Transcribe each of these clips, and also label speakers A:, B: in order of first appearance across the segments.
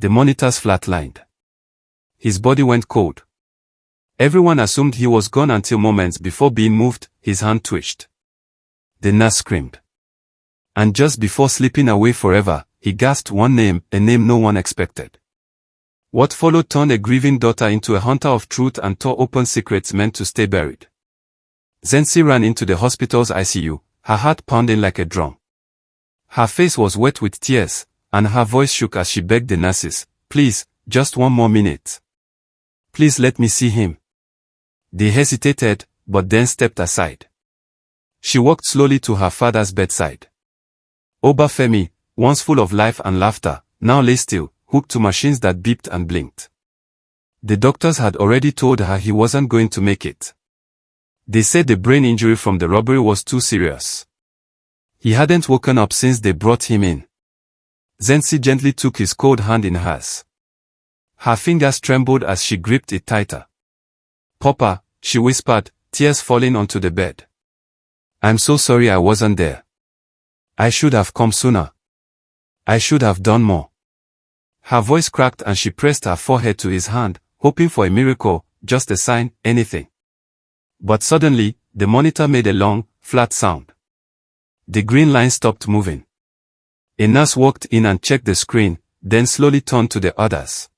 A: The monitors flatlined. His body went cold. Everyone assumed he was gone until moments before being moved, his hand twitched. The nurse screamed. And just before slipping away forever, he gasped one name, a name no one expected. What followed turned a grieving daughter into a hunter of truth and tore open secrets meant to stay buried. Zensi ran into the hospital's ICU, her heart pounding like a drum. Her face was wet with tears, and her voice shook as she begged the nurses, "Please, just one more minute. Please let me see him." They hesitated, but then stepped aside. She walked slowly to her father's bedside. Obafemi, once full of life and laughter, now lay still, hooked to machines that beeped and blinked. The doctors had already told her he wasn't going to make it. They said the brain injury from the robbery was too serious. He hadn't woken up since they brought him in. Zensi gently took his cold hand in hers. Her fingers trembled as she gripped it tighter. "Papa," she whispered, tears falling onto the bed. "I'm so sorry I wasn't there. I should have come sooner. I should have done more." Her voice cracked and she pressed her forehead to his hand, hoping for a miracle, just a sign, anything. But suddenly, the monitor made a long, flat sound. The green line stopped moving. A nurse walked in and checked the screen, then slowly turned to the others.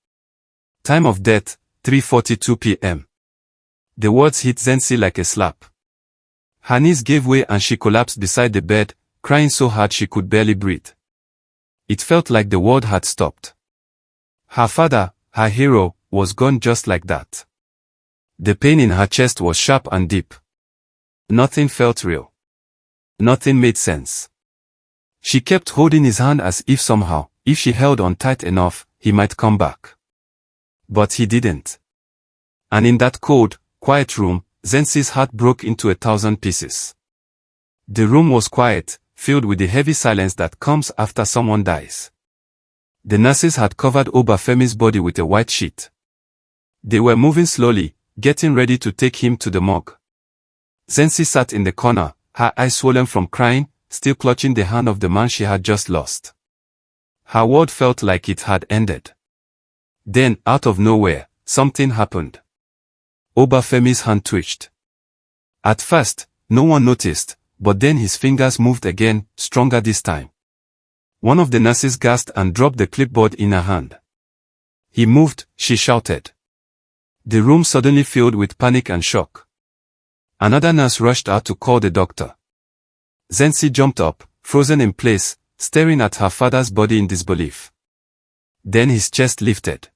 A: "Time of death, 3:42 p.m. The words hit Zensi like a slap. Her knees gave way and she collapsed beside the bed, crying so hard she could barely breathe. It felt like the world had stopped. Her father, her hero, was gone just like that. The pain in her chest was sharp and deep. Nothing felt real. Nothing made sense. She kept holding his hand as if somehow, if she held on tight enough, he might come back. But he didn't. And in that cold, quiet room, Zensi's heart broke into 1,000 pieces. The room was quiet, filled with the heavy silence that comes after someone dies. The nurses had covered Obafemi's body with a white sheet. They were moving slowly, getting ready to take him to the morgue. Zensi sat in the corner, her eyes swollen from crying, still clutching the hand of the man she had just lost. Her world felt like it had ended. Then, out of nowhere, something happened. Obafemi's hand twitched. At first, no one noticed, but then his fingers moved again, stronger this time. One of the nurses gasped and dropped the clipboard in her hand. "He moved," she shouted. The room suddenly filled with panic and shock. Another nurse rushed out to call the doctor. Zensi jumped up, frozen in place, staring at her father's body in disbelief. Then his chest lifted.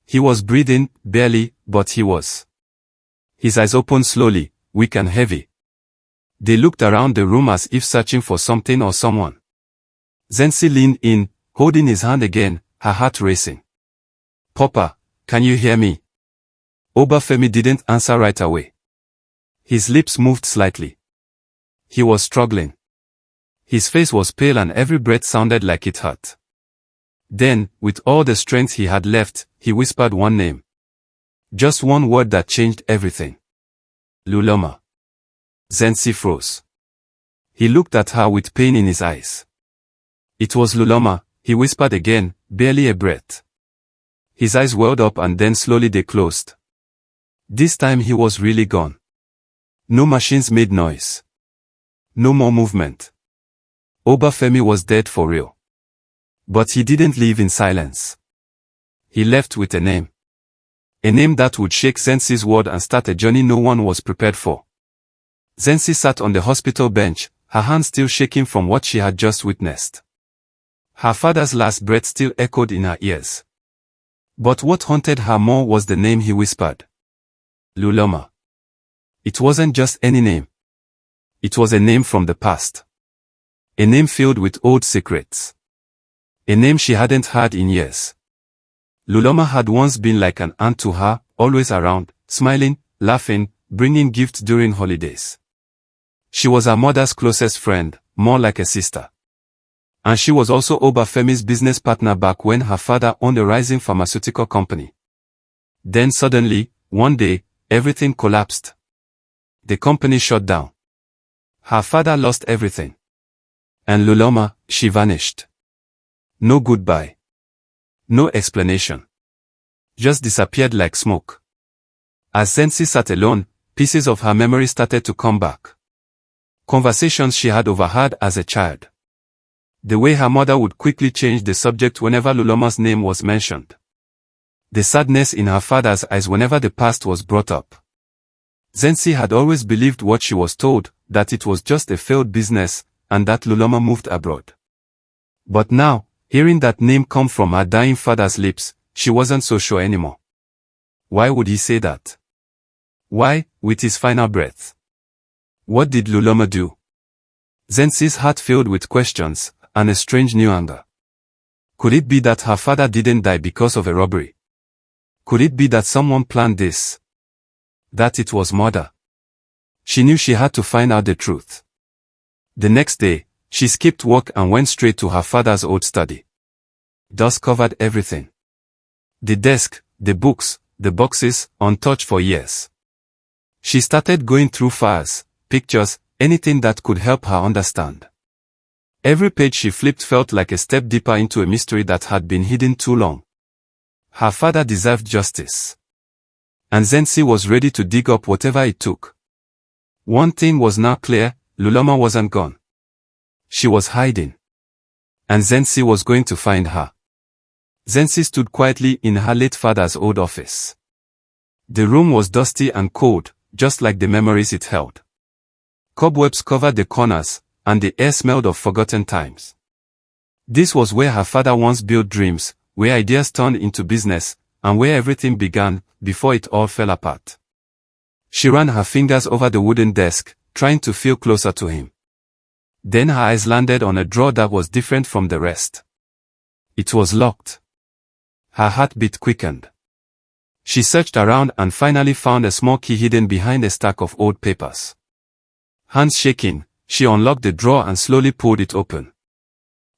A: He was breathing, barely, but he was. His eyes opened slowly, weak and heavy. They looked around the room as if searching for something or someone. Zensi leaned in, holding his hand again, her heart racing. "Papa, can you hear me?" Obafemi didn't answer right away. His lips moved slightly. He was struggling. His face was pale and every breath sounded like it hurt. Then, with all the strength he had left, he whispered one name. Just one word that changed everything. "Luloma." Zensi froze. He looked at her with pain in his eyes. "It was Luloma," he whispered again, barely a breath. His eyes welled up and then slowly they closed. This time he was really gone. No machines made noise. No more movement. Obafemi was dead for real. But he didn't leave in silence. He left with a name. A name that would shake Zensi's world and start a journey no one was prepared for. Zensi sat on the hospital bench, her hands still shaking from what she had just witnessed. Her father's last breath still echoed in her ears. But what haunted her more was the name he whispered. Luloma. It wasn't just any name. It was a name from the past. A name filled with old secrets. A name she hadn't heard in years. Luloma had once been like an aunt to her, always around, smiling, laughing, bringing gifts during holidays. She was her mother's closest friend, more like a sister. And she was also Obafemi's business partner back when her father owned a rising pharmaceutical company. Then suddenly, one day, everything collapsed. The company shut down. Her father lost everything. And Luloma, she vanished. No goodbye. No explanation. Just disappeared like smoke. As Zensi sat alone, pieces of her memory started to come back. Conversations she had overheard as a child. The way her mother would quickly change the subject whenever Luloma's name was mentioned. The sadness in her father's eyes whenever the past was brought up. Zensi had always believed what she was told, that it was just a failed business, and that Luloma moved abroad. But now, hearing that name come from her dying father's lips, she wasn't so sure anymore. Why would he say that? Why, with his final breath? What did Luloma do? Zensi's heart filled with questions, and a strange new anger. Could it be that her father didn't die because of a robbery? Could it be that someone planned this? That it was murder? She knew she had to find out the truth. The next day, she skipped work and went straight to her father's old study. Dust covered everything. The desk, the books, the boxes, untouched for years. She started going through files, pictures, anything that could help her understand. Every page she flipped felt like a step deeper into a mystery that had been hidden too long. Her father deserved justice. And Zensi was ready to dig up whatever it took. One thing was now clear, Luloma wasn't gone. She was hiding. And Zensi was going to find her. Zensi stood quietly in her late father's old office. The room was dusty and cold, just like the memories it held. Cobwebs covered the corners, and the air smelled of forgotten times. This was where her father once built dreams, where ideas turned into business, and where everything began, before it all fell apart. She ran her fingers over the wooden desk, trying to feel closer to him. Then her eyes landed on a drawer that was different from the rest. It was locked. Her heartbeat quickened. She searched around and finally found a small key hidden behind a stack of old papers. Hands shaking, she unlocked the drawer and slowly pulled it open.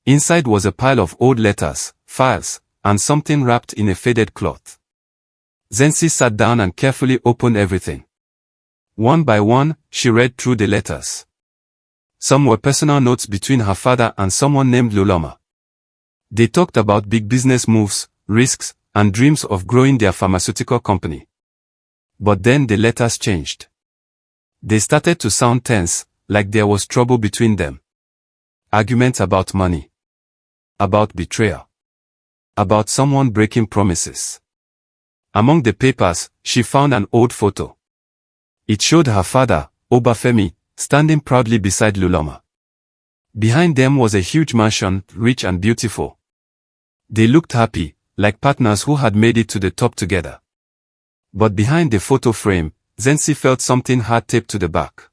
A: Inside was a pile of old letters, files, and something wrapped in a faded cloth. Zensi sat down and carefully opened everything. One by one, she read through the letters. Some were personal notes between her father and someone named Luloma. They talked about big business moves, risks, and dreams of growing their pharmaceutical company. But then the letters changed. They started to sound tense, like there was trouble between them. Arguments about money. About betrayal. About someone breaking promises. Among the papers, she found an old photo. It showed her father, Obafemi, standing proudly beside Luloma. Behind them was a huge mansion, rich and beautiful. They looked happy, like partners who had made it to the top together. But behind the photo frame, Zensi felt something hard taped to the back.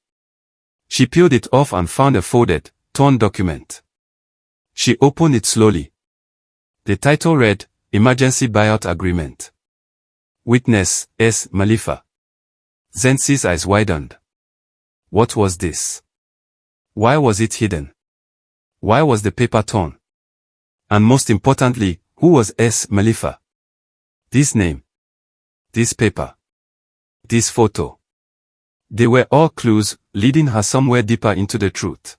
A: She peeled it off and found a folded, torn document. She opened it slowly. The title read, Emergency Buyout Agreement. Witness, S. Malifa. Zensi's eyes widened. What was this? Why was it hidden? Why was the paper torn? And most importantly, who was S. Malifa? This name. This paper. This photo. They were all clues, leading her somewhere deeper into the truth.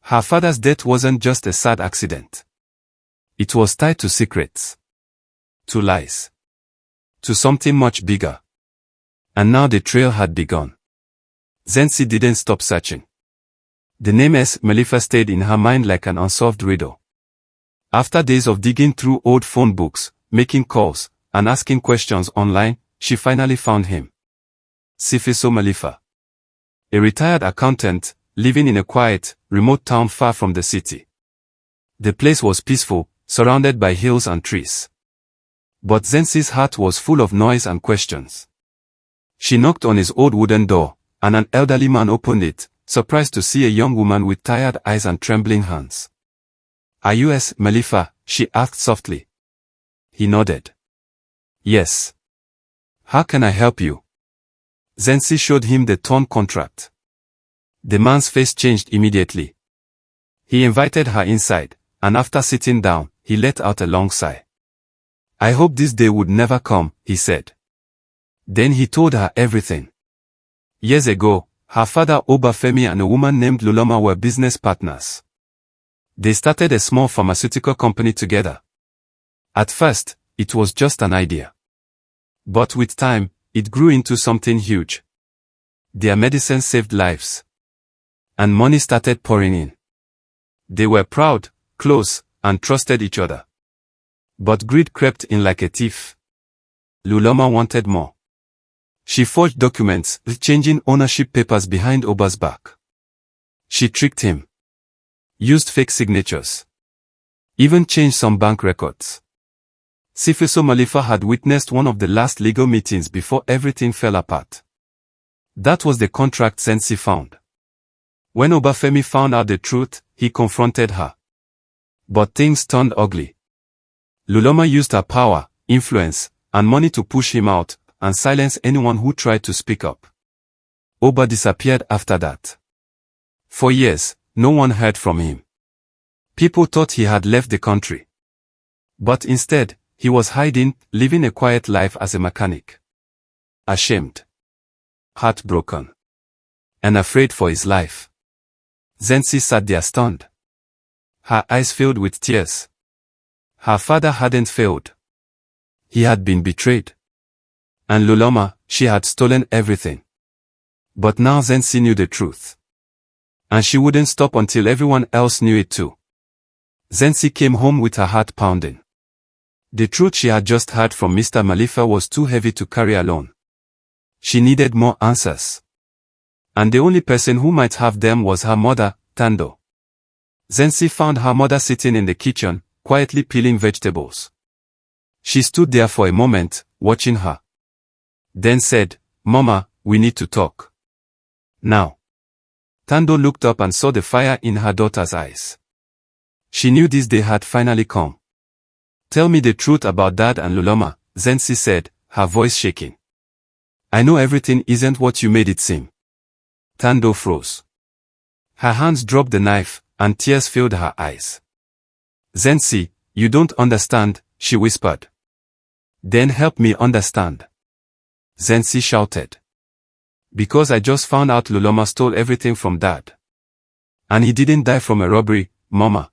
A: Her father's death wasn't just a sad accident. It was tied to secrets. To lies. To something much bigger. And now the trail had begun. Zensi didn't stop searching. The name S. Malifa stayed in her mind like an unsolved riddle. After days of digging through old phone books, making calls, and asking questions online, she finally found him. Sifiso Malifa. A retired accountant, living in a quiet, remote town far from the city. The place was peaceful, surrounded by hills and trees. But Zensi's heart was full of noise and questions. She knocked on his old wooden door, and an elderly man opened it, surprised to see a young woman with tired eyes and trembling hands. Are you S. Malifa? She asked softly. He nodded. Yes. How can I help you? Zensi showed him the torn contract. The man's face changed immediately. He invited her inside, and after sitting down, he let out a long sigh. I hoped this day would never come, he said. Then he told her everything. Years ago, her father Obafemi and a woman named Luloma were business partners. They started a small pharmaceutical company together. At first, it was just an idea. But with time, it grew into something huge. Their medicine saved lives. And money started pouring in. They were proud, close, and trusted each other. But greed crept in like a thief. Luloma wanted more. She forged documents, changing ownership papers behind Oba's back. She tricked him. Used fake signatures. Even changed some bank records. Sifeso Malifa had witnessed one of the last legal meetings before everything fell apart. That was the contract Zensi found. When Obafemi found out the truth, he confronted her. But things turned ugly. Luloma used her power, influence, and money to push him out, and silence anyone who tried to speak up. Oba disappeared after that. For years, no one heard from him. People thought he had left the country. But instead, he was hiding, living a quiet life as a mechanic. Ashamed. Heartbroken. And afraid for his life. Zensi sat there stunned. Her eyes filled with tears. Her father hadn't failed. He had been betrayed. And Luloma, she had stolen everything. But now Zensi knew the truth. And she wouldn't stop until everyone else knew it too. Zensi came home with her heart pounding. The truth she had just heard from Mr. Malifa was too heavy to carry alone. She needed more answers. And the only person who might have them was her mother, Tando. Zensi found her mother sitting in the kitchen, quietly peeling vegetables. She stood there for a moment, watching her. Then said, "Mama, we need to talk. Now." Tando looked up and saw the fire in her daughter's eyes. She knew this day had finally come. "Tell me the truth about Dad and Luloma," Zensi said, her voice shaking. "I know everything isn't what you made it seem." Tando froze. Her hands dropped the knife, and tears filled her eyes. "Zensi, you don't understand," she whispered. "Then help me understand." Zensi shouted. "Because I just found out Luloma stole everything from Dad. And he didn't die from a robbery, Mama.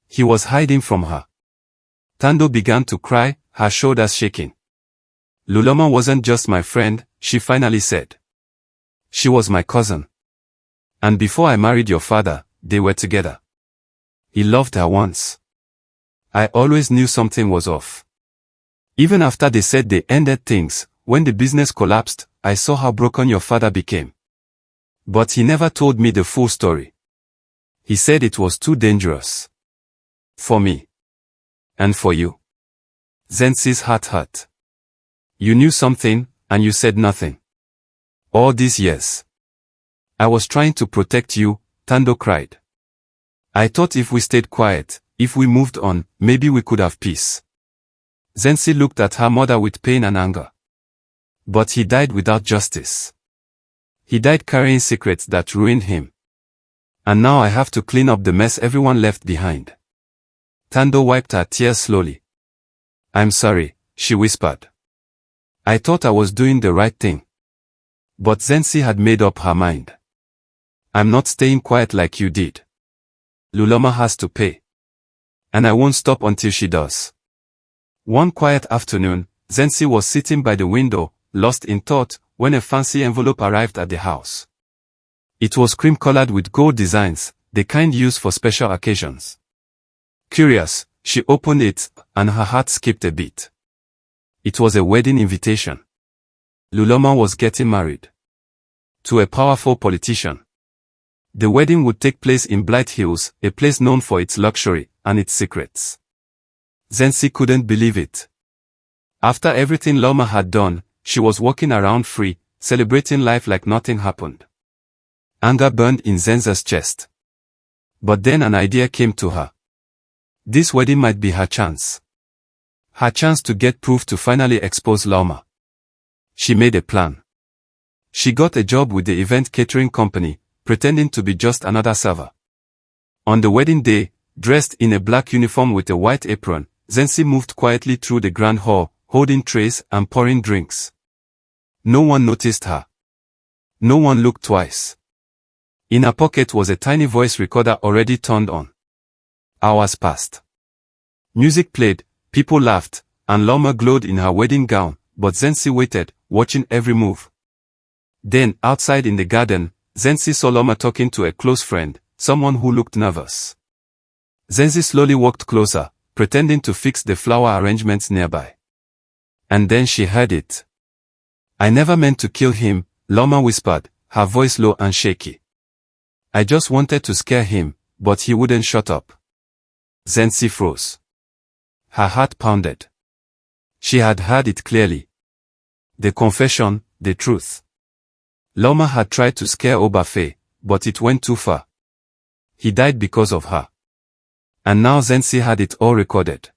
A: He was hiding from her." Tando began to cry, her shoulders shaking. "Luloma wasn't just my friend," she finally said. "She was my cousin. And before I married your father, they were together. He loved her once. I always knew something was off. Even after they said they ended things, when the business collapsed, I saw how broken your father became. But he never told me the full story. He said it was too dangerous. For me. And for you." Zensi's heart hurt. "You knew something, and you said nothing. All these years. I was trying to protect you," Tando cried. "I thought if we stayed quiet, if we moved on, maybe we could have peace." Zensi looked at her mother with pain and anger. But he died without justice. He died carrying secrets that ruined him. And now I have to clean up the mess everyone left behind. Tando wiped her tears slowly. "I'm sorry," she whispered. "I thought I was doing the right thing." But Zensi had made up her mind. "I'm not staying quiet like you did. Luloma has to pay. And I won't stop until she does." One quiet afternoon, Zensi was sitting by the window, lost in thought, when a fancy envelope arrived at the house. It was cream-colored with gold designs, the kind used for special occasions. Curious, she opened it, and her heart skipped a beat. It was a wedding invitation. Luloma was getting married. To a powerful politician. The wedding would take place in Blight Hills, a place known for its luxury and its secrets. Zensi couldn't believe it. After everything Loma had done, she was walking around free, celebrating life like nothing happened. Anger burned in Zenza's chest. But then an idea came to her. This wedding might be her chance. Her chance to get proof to finally expose Loma. She made a plan. She got a job with the event catering company, pretending to be just another server. On the wedding day, dressed in a black uniform with a white apron, Zensi moved quietly through the grand hall, holding trays and pouring drinks. No one noticed her. No one looked twice. In her pocket was a tiny voice recorder already turned on. Hours passed. Music played, People laughed, and Loma glowed in her wedding gown, but Zenzi waited, watching every move. Then, outside in the garden, Zenzi saw Loma talking to a close friend, someone who looked nervous. Zenzi slowly walked closer, pretending to fix the flower arrangements nearby. And then she heard it. "I never meant to kill him," Loma whispered, her voice low and shaky. "I just wanted to scare him, but he wouldn't shut up." Zenzi froze. Her heart pounded. She had heard it clearly. The confession, the truth. Loma had tried to scare Obafe, but it went too far. He died because of her. And now Zenzi had it all recorded.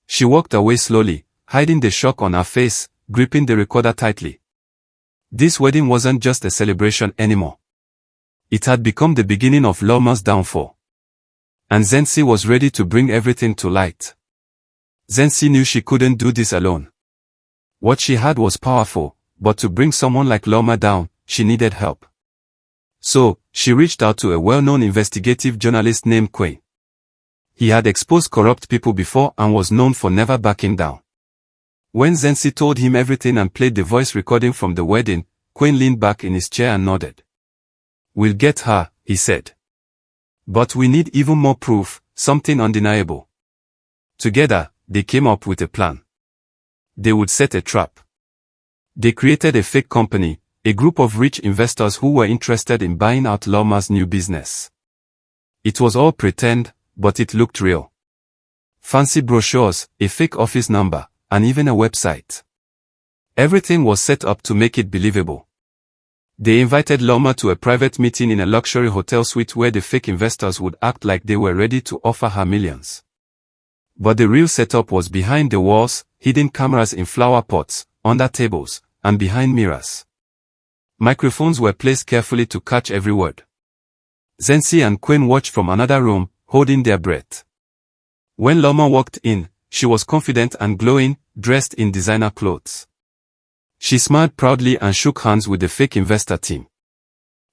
A: She walked away slowly, hiding the shock on her face, gripping the recorder tightly. This wedding wasn't just a celebration anymore. It had become the beginning of Loma's downfall. And Zenzi was ready to bring everything to light. Zenzi knew she couldn't do this alone. What she had was powerful, but to bring someone like Loma down, she needed help. So, she reached out to a well-known investigative journalist named Quay. He had exposed corrupt people before and was known for never backing down. When Zenzi told him everything and played the voice recording from the wedding, Quay leaned back in his chair and nodded. "We'll get her," he said. "But we need even more proof, something undeniable." Together, they came up with a plan. They would set a trap. They created a fake company, a group of rich investors who were interested in buying out Loma's new business. It was all pretend, but it looked real. Fancy brochures, a fake office number, and even a website. Everything was set up to make it believable. They invited Loma to a private meeting in a luxury hotel suite where the fake investors would act like they were ready to offer her millions. But the real setup was behind the walls, hidden cameras in flower pots, under tables, and behind mirrors. Microphones were placed carefully to catch every word. Zenzi and Quinn watched from another room, holding their breath. When Loma walked in, she was confident and glowing, dressed in designer clothes. She smiled proudly and shook hands with the fake investor team.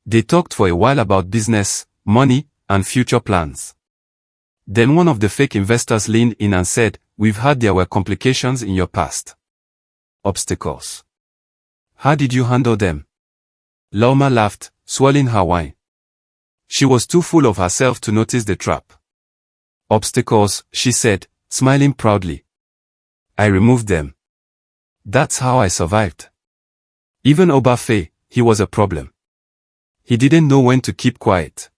A: They talked for a while about business, money, and future plans. Then one of the fake investors leaned in and said, "We've heard there were complications in your past. Obstacles. How did you handle them?" Loma laughed, swallowing her wine. She was too full of herself to notice the trap. "Obstacles," she said, smiling proudly. "I removed them. That's how I survived." Even Obafe, he was a problem. He didn't know when to keep quiet.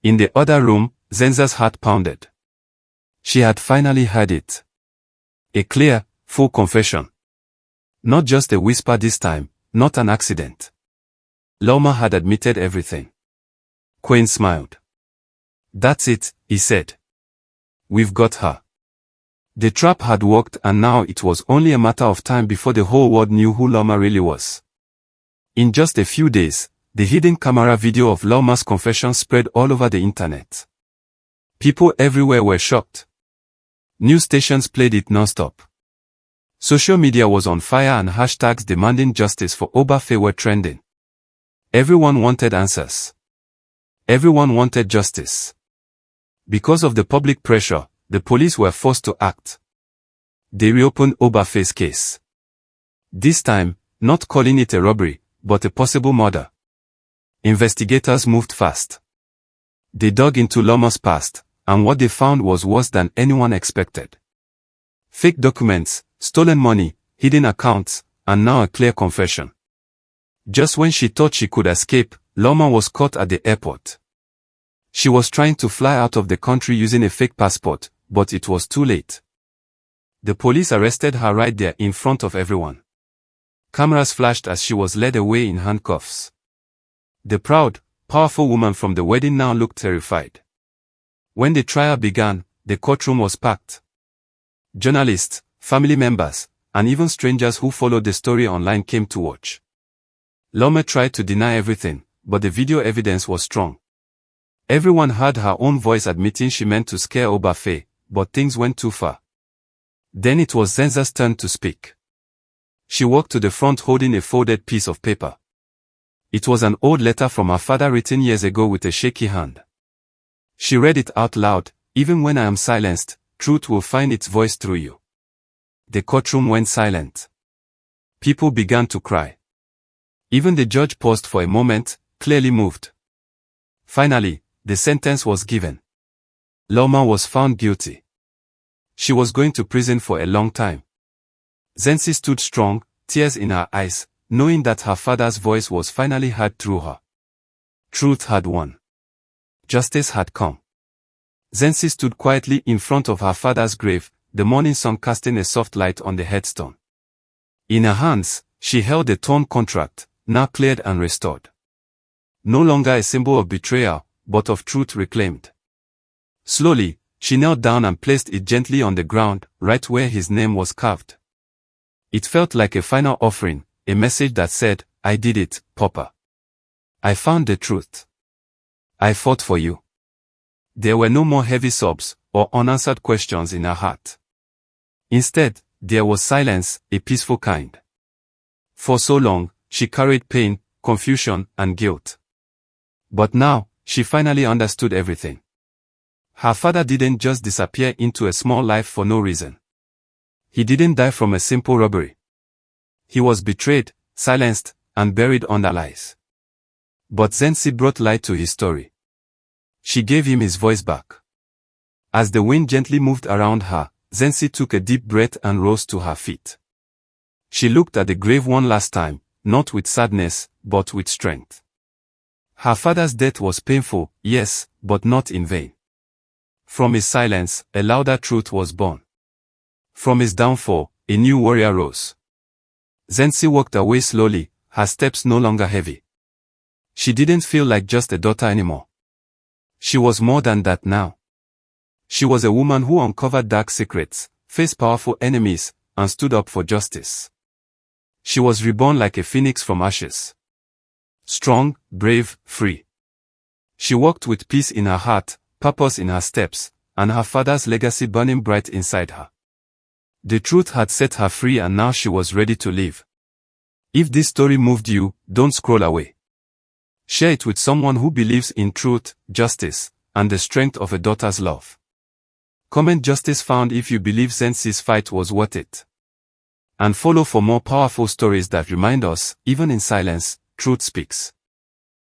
A: In the other room, Zenza's heart pounded. She had finally heard it. A clear, full confession. Not just a whisper this time, not an accident. Loma had admitted everything. Quinn smiled. "That's it," he said. "We've got her." The trap had worked and now it was only a matter of time before the whole world knew who Loma really was. In just a few days, the hidden camera video of Loma's confession spread all over the internet. People everywhere were shocked. News stations played it non-stop. Social media was on fire and hashtags demanding justice for Obafe were trending. Everyone wanted answers. Everyone wanted justice. Because of the public pressure, the police were forced to act. They reopened Obafe's case. This time, not calling it a robbery, but a possible murder. Investigators moved fast. They dug into Loma's past, and what they found was worse than anyone expected. Fake documents, stolen money, hidden accounts, and now a clear confession. Just when she thought she could escape, Loma was caught at the airport. She was trying to fly out of the country using a fake passport, but it was too late. The police arrested her right there in front of everyone. Cameras flashed as she was led away in handcuffs. The proud, powerful woman from the wedding now looked terrified. When the trial began, the courtroom was packed. Journalists, family members, and even strangers who followed the story online came to watch. Loma tried to deny everything, but the video evidence was strong. Everyone heard her own voice admitting she meant to scare Obafe, but things went too far. Then it was Zenza's turn to speak. She walked to the front holding a folded piece of paper. It was an old letter from her father written years ago with a shaky hand. She read it out loud. "Even when I am silenced, truth will find its voice through you. The courtroom went silent. People began to cry. Even the judge paused for a moment, clearly moved. Finally, the sentence was given. Loma was found guilty. She was going to prison for a long time. Zensi stood strong, tears in her eyes, knowing that her father's voice was finally heard through her. Truth had won. Justice had come. Zensi stood quietly in front of her father's grave, the morning sun casting a soft light on the headstone. In her hands, she held a torn contract, now cleared and restored. No longer a symbol of betrayal, but of truth reclaimed. Slowly, she knelt down and placed it gently on the ground, right where his name was carved. It felt like a final offering, a message that said, "I did it, Papa. I found the truth. I fought for you." There were no more heavy sobs, or unanswered questions in her heart. Instead, there was silence, a peaceful kind. For so long, she carried pain, confusion, and guilt. But now, she finally understood everything. Her father didn't just disappear into a small life for no reason. He didn't die from a simple robbery. He was betrayed, silenced, and buried under lies. But Zensi brought light to his story. She gave him his voice back. As the wind gently moved around her, Zensi took a deep breath and rose to her feet. She looked at the grave one last time, not with sadness, but with strength. Her father's death was painful, yes, but not in vain. From his silence, a louder truth was born. From his downfall, a new warrior rose. Zensi walked away slowly, her steps no longer heavy. She didn't feel like just a daughter anymore. She was more than that now. She was a woman who uncovered dark secrets, faced powerful enemies, and stood up for justice. She was reborn like a phoenix from ashes. Strong, brave, free. She walked with peace in her heart, purpose in her steps, and her father's legacy burning bright inside her. The truth had set her free and now she was ready to live. If this story moved you, don't scroll away. Share it with someone who believes in truth, justice, and the strength of a daughter's love. Comment justice found if you believe Zensi's fight was worth it. And follow for more powerful stories that remind us, even in silence, truth speaks.